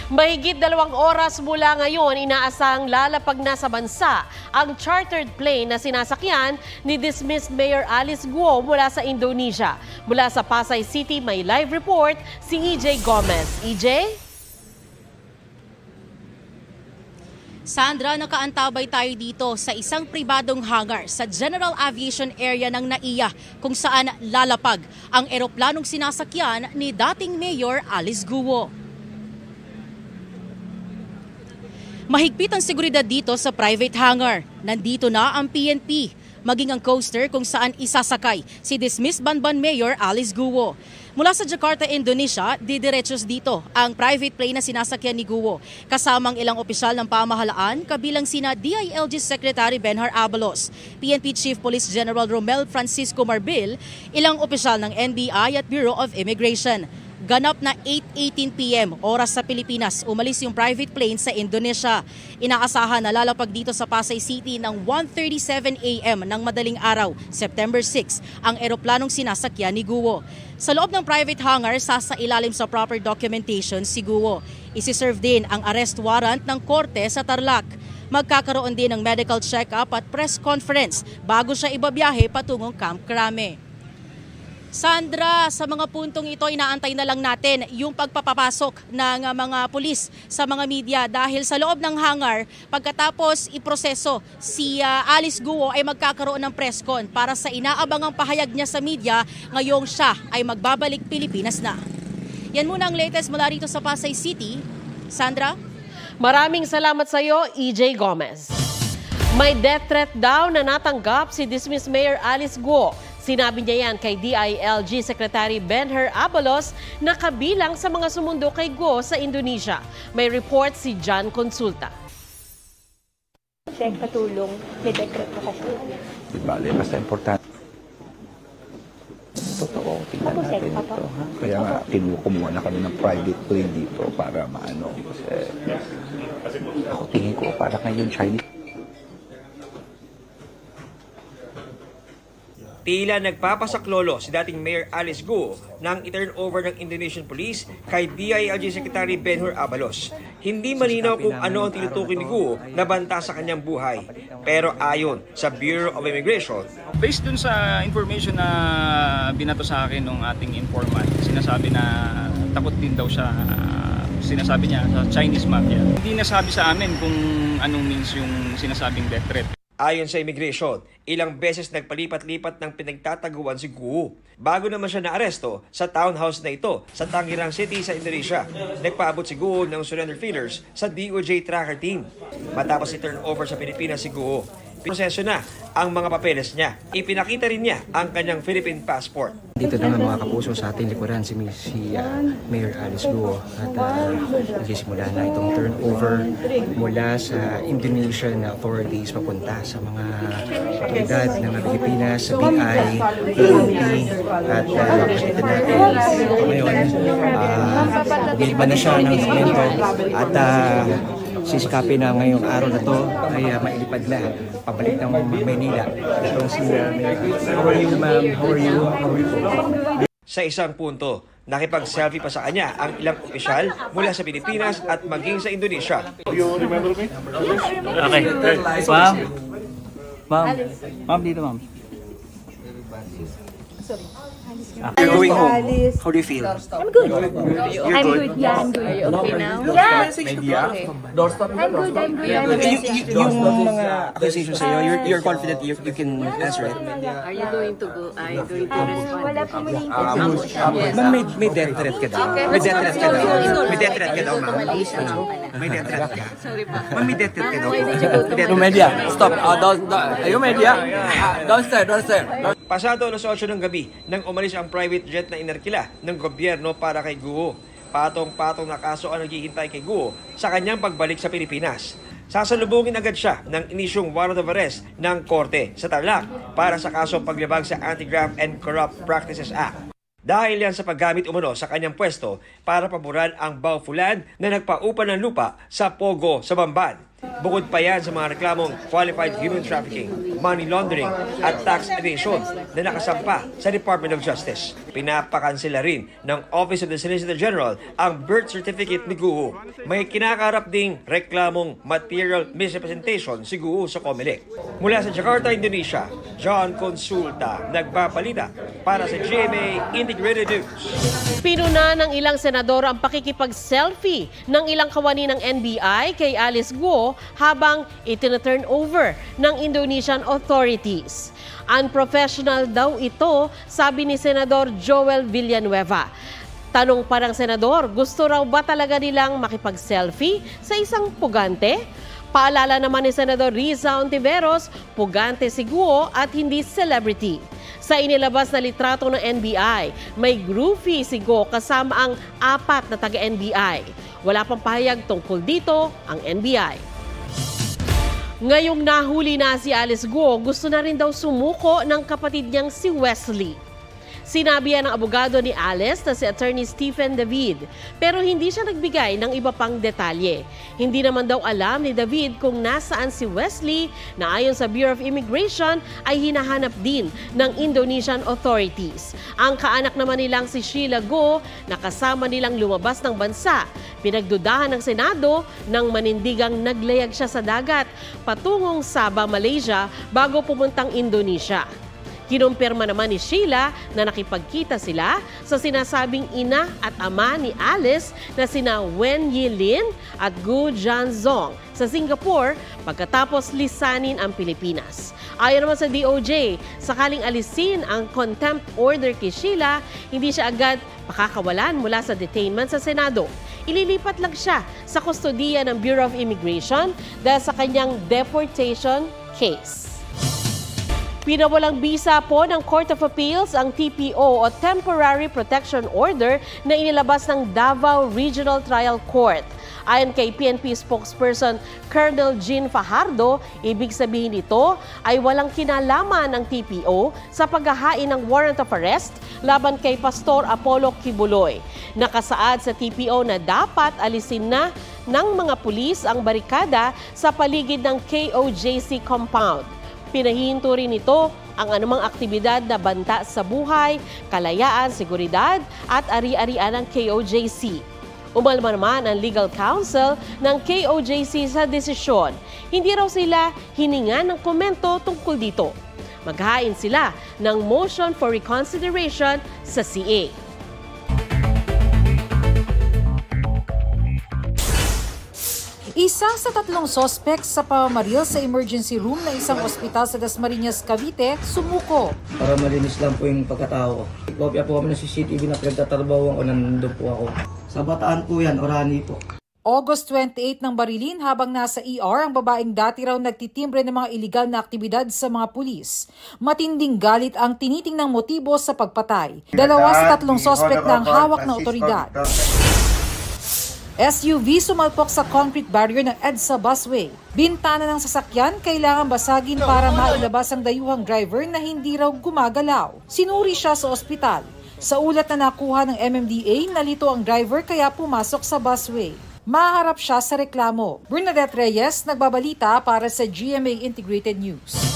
Mahigit 2 oras mula ngayon, inaasahang lalapag na sa bansa ang chartered plane na sinasakyan ni dismissed Mayor Alice Guo mula sa Indonesia. Mula sa Pasay City, may live report si EJ Gomez. EJ? Sandra, nakaantabay tayo dito sa isang pribadong hangar sa General Aviation Area ng NAIA kung saan lalapag ang eroplanong sinasakyan ni dating Mayor Alice Guo. Mahigpit ang seguridad dito sa private hangar. Nandito na ang PNP, maging ang coaster kung saan isasakay si dismissed Banban Mayor Alice Guo. Mula sa Jakarta, Indonesia, didiretsos dito ang private plane na sinasakyan ni Guo. Kasamang ilang opisyal ng pamahalaan, kabilang sina DILG Secretary Benhar Abalos, PNP Chief Police General Romel Francisco Marbil, ilang opisyal ng NBI at Bureau of Immigration. Ganap na 8:18 p.m. oras sa Pilipinas, umalis yung private plane sa Indonesia. Inaasahan na lalapag dito sa Pasay City ng 1:37 a.m. ng madaling araw, September 6, ang eroplanong sinasakyan ni Guo. Sa loob ng private hangar, sasailalim sa proper documentation si Guo. Isi-serve din ang arrest warrant ng korte sa Tarlac. Magkakaroon din ng medical check-up at press conference bago siya ibabiyahe patungong Camp Crame. Sandra, sa mga puntong ito, inaantay na lang natin yung pagpapapasok ng mga pulis sa mga media dahil sa loob ng hangar, pagkatapos iproseso si Alice Guo ay magkakaroon ng press con para sa inaabangang pahayag niya sa media ngayong siya ay magbabalik Pilipinas na. Yan muna ang latest mula rito sa Pasay City. Sandra? Maraming salamat sa iyo, EJ Gomez. May death threat daw na natanggap si dismissed Mayor Alice Guo. Sinabi niya yan kay DILG Secretary Benhar Abalos na kabilang sa mga sumundo kay Guo sa Indonesia. May report si John Consulta. Check katulong, may dekreto kasi. Di bale, basta importante. Totoo, tingnan natin ito. Ha? Kaya nga, kumuha na kami ng private plane dito para maano. Kasi ako tingin ko, para ngayon Chinese. Tila nagpapasaklolo si dating Mayor Alice Guo nang i-turn over ng Indonesian Police kay DILG Secretary Benhar Abalos. Hindi malinaw kung ano ang tinutukoy ni Guo na banta sa kanyang buhay. Pero ayon sa Bureau of Immigration, based dun sa information na binato sa akin ng ating informant, sinasabi na takot din daw siya, sinasabi niya sa Chinese mafia. Hindi nasabi sa amin kung anong means yung sinasabing death threat. ayon sa Immigration, ilang beses nagpalipat-lipat ng pinagtataguan si Guo. Bago naman siya naaresto sa townhouse na ito sa Tangerang City sa Indonesia. Nagpaabot si Guo ng surrender feelers sa DOJ tracker team. Matapos i-turn over sa Pilipinas si Guo, proseso na ang mga papeles niya. Ipinakita rin niya ang kanyang Philippine passport. Dito na nga mga kapuso sa ating likuran si Mayor Alice Guo at nagsisimula na itong turnover mula sa Indonesian authorities papunta sa mga otoridad ng Pilipinas, sa BI, PNP at pakita natin ngayon nilba na siya ng dokumento at sisikapin na ngayong araw na to ay mailipad na pabalik ng Maynila. Ito si how are you ma'am? How are you? Sa isang punto, nakipag-selfie pa sa kanya ang ilang opisyal mula sa Pilipinas at maging sa Indonesia. You remember me? Okay. Ma'am, dito ma'am. You're going home. How do you feel? I'm good. I'm good. Yeah, I'm good. Are you okay now? Yeah. I'm good. Yung mga accusations sa'yo, you're confident you can answer it? Are you going to go? Are you going to respond? Wala po mali. Ma'am, may death threat ka daw. May death threat ka daw. May death threat ka daw, ma'am. May death threat ka. Ma'am, may death threat ka daw. Yung media, stop. Yung media, downstairs. Pasado alas 8 ng gabi nang umalis ang private jet na inerkila ng gobyerno para kay Guo. Patong-patong na kaso ang naghihintay kay Guo sa kanyang pagbalik sa Pilipinas. Sasalubungin agad siya ng inisyong warrant of arrest ng korte sa Tarlac para sa kasong paglabag sa Anti-Graft and Corrupt Practices Act. Dahil yan sa paggamit umano sa kanyang pwesto para paboran ang baufulan na nagpaupa ng lupa sa Pogo sa Bamban. Bukod pa yan sa mga reklamong qualified human trafficking. money laundering at tax evasion na nakasampa sa Department of Justice. Pinapakansela rin ng Office of the Solicitor General ang birth certificate ni Guo. May kinakaharap ding reklamong material misrepresentation si Guo sa COMELEC. Mula sa Jakarta, Indonesia, John Consulta, nagpapalita para sa GMA Integrated News. Pinuna ng ilang senador ang pakikipag-selfie ng ilang kawani ng NBI kay Alice Guo habang itina-turn over ng Indonesian authorities. Unprofessional daw ito, sabi ni Senador Joel Villanueva. Tanong pa ng senador, gusto raw ba talaga nilang makipag-selfie sa isang pugante? Paalala naman ni Senador Riza Ontiveros, pugante si Guo at hindi celebrity. Sa inilabas na litrato ng NBI, may groupie si Guo kasama ang 4 na taga-NBI. Wala pang pahayag tungkol dito ang NBI. Ngayong nahuli na si Alice Guo, gusto na rin daw sumuko ng kapatid niyang si Wesley. Sinabi yan ng abogado ni Alice na si Attorney Stephen David, pero hindi siya nagbigay ng iba pang detalye. Hindi naman daw alam ni David kung nasaan si Wesley na ayon sa Bureau of Immigration ay hinahanap din ng Indonesian authorities. Ang kaanak naman nilang si Sheila Guo na kasama nilang lumabas ng bansa. Pinagdudahan ng Senado nang manindigang naglayag siya sa dagat patungong Sabah, Malaysia bago pumuntang Indonesia. Kinumpirma naman ni Sheila na nakipagkita sila sa sinasabing ina at ama ni Alice na sina Wen Yilin at Gu Janzong sa Singapore pagkatapos lisanin ang Pilipinas. Ayon naman sa DOJ, sakaling alisin ang contempt order kay Sheila, hindi siya agad pakakawalan mula sa detainment sa Senado. Ililipat lang siya sa kustodiya ng Bureau of Immigration dahil sa kanyang deportation case. Pinawalang bisa po ng Court of Appeals ang TPO o Temporary Protection Order na inilabas ng Davao Regional Trial Court. Ayon kay PNP spokesperson Colonel Jean Fajardo, ibig sabihin nito ay walang kinalaman ng TPO sa paghahain ng warrant of arrest laban kay Pastor Apollo Kibuloy. Nakasaad sa TPO na dapat alisin na ng mga pulis ang barikada sa paligid ng KOJC compound. Pinahihinto rin ito ang anumang aktibidad na banta sa buhay, kalayaan, seguridad at ari-arian ng KOJC. Umalma naman ang legal counsel ng KOJC sa desisyon. Hindi raw sila hiningan ng komento tungkol dito. Maghain sila ng motion for reconsideration sa CA. Isa sa 3 sospek sa pamamaril sa emergency room ng isang ospital sa Dasmariñas, Cavite, sumuko. Para malinis lang po yung pagkatao ko. Kopya po kami ng CCTV na pinagtatrabahuan ko, nandun po ako. Sa Bataan po yan, Orani po. August 28 ng barilin habang nasa ER ang babaeng dati raw nagtitimbre ng mga iligal na aktibidad sa mga pulis. Matinding galit ang tinitingnang motibo sa pagpatay. 2 sa 3 sospek na ang hawak ng otoridad. SUV sumalpok sa concrete barrier ng EDSA busway. Bintana ng sasakyan kailangan basagin para mailabas ang dayuhang driver na hindi raw gumagalaw. Sinuri siya sa ospital. Sa ulat na nakuha ng MMDA, nalito ang driver kaya pumasok sa busway. Maharap siya sa reklamo. Bernadette Reyes, nagbabalita para sa GMA Integrated News.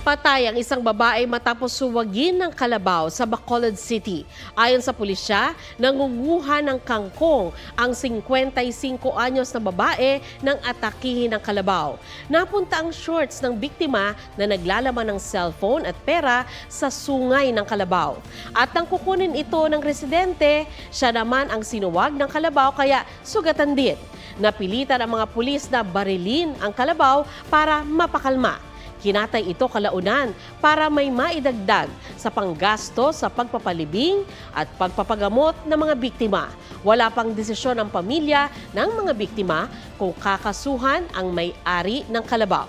Patay ang isang babae matapos suwagin ng kalabaw sa Bacolod City. Ayon sa pulisya, nangunguha ng kangkong ang 55 anyos na babae nang atakihin ng kalabaw. Napunta ang shorts ng biktima na naglalaman ng cellphone at pera sa sungay ng kalabaw. At nang kukunin ito ng residente, siya naman ang sinuwag ng kalabaw kaya sugatan din. Napilitan ang mga pulis na barilin ang kalabaw para mapakalma. Kinatay ito kalaunan para may maidagdag sa panggasto sa pagpapalibing at pagpapagamot ng mga biktima. Wala pang desisyon ang pamilya ng mga biktima kung kakasuhan ang may-ari ng kalabaw.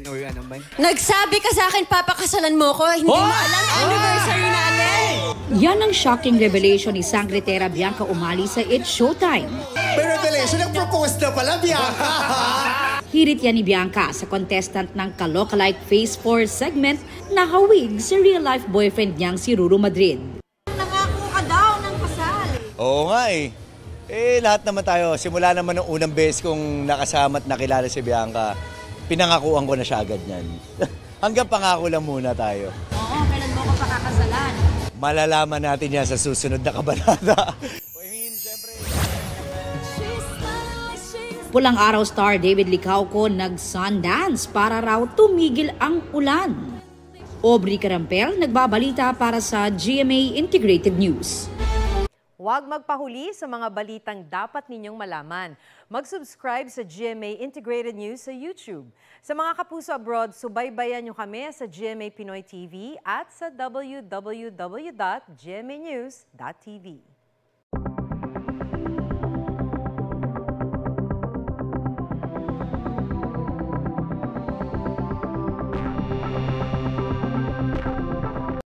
Or ano man. Nagsabi ka sa akin, papakasalan mo ko. Hindi mo alam anniversary natin. Yan ang shocking revelation ni Sangretera Bianca Umali sa It's Showtime. May revelation, nag-propose na pala, Bianca. Hirit yan ni Bianca sa contestant ng Kalokalike Phase 4 segment na hawig si real-life boyfriend niyang si Ruru Madrid. Nangako ka daw ng kasal. Oo nga eh. Lahat naman tayo. Simula naman ng unang beses kong nakasama at nakilala si Bianca, pinangakuan ko na siya agad niyan. Hanggang pangako lang muna tayo. Oo, kailan mo ko pakakasalan? Malalaman natin yan sa susunod na kabanata. Pulang araw star David Licauco nag-Sundance para raw tumigil ang ulan. Aubrey Carampel nagbabalita para sa GMA Integrated News. Huwag magpahuli sa mga balitang dapat ninyong malaman. Mag-subscribe sa GMA Integrated News sa YouTube. Sa mga kapuso abroad, subaybayan nyo kami sa GMA Pinoy TV at sa www.gmanews.tv.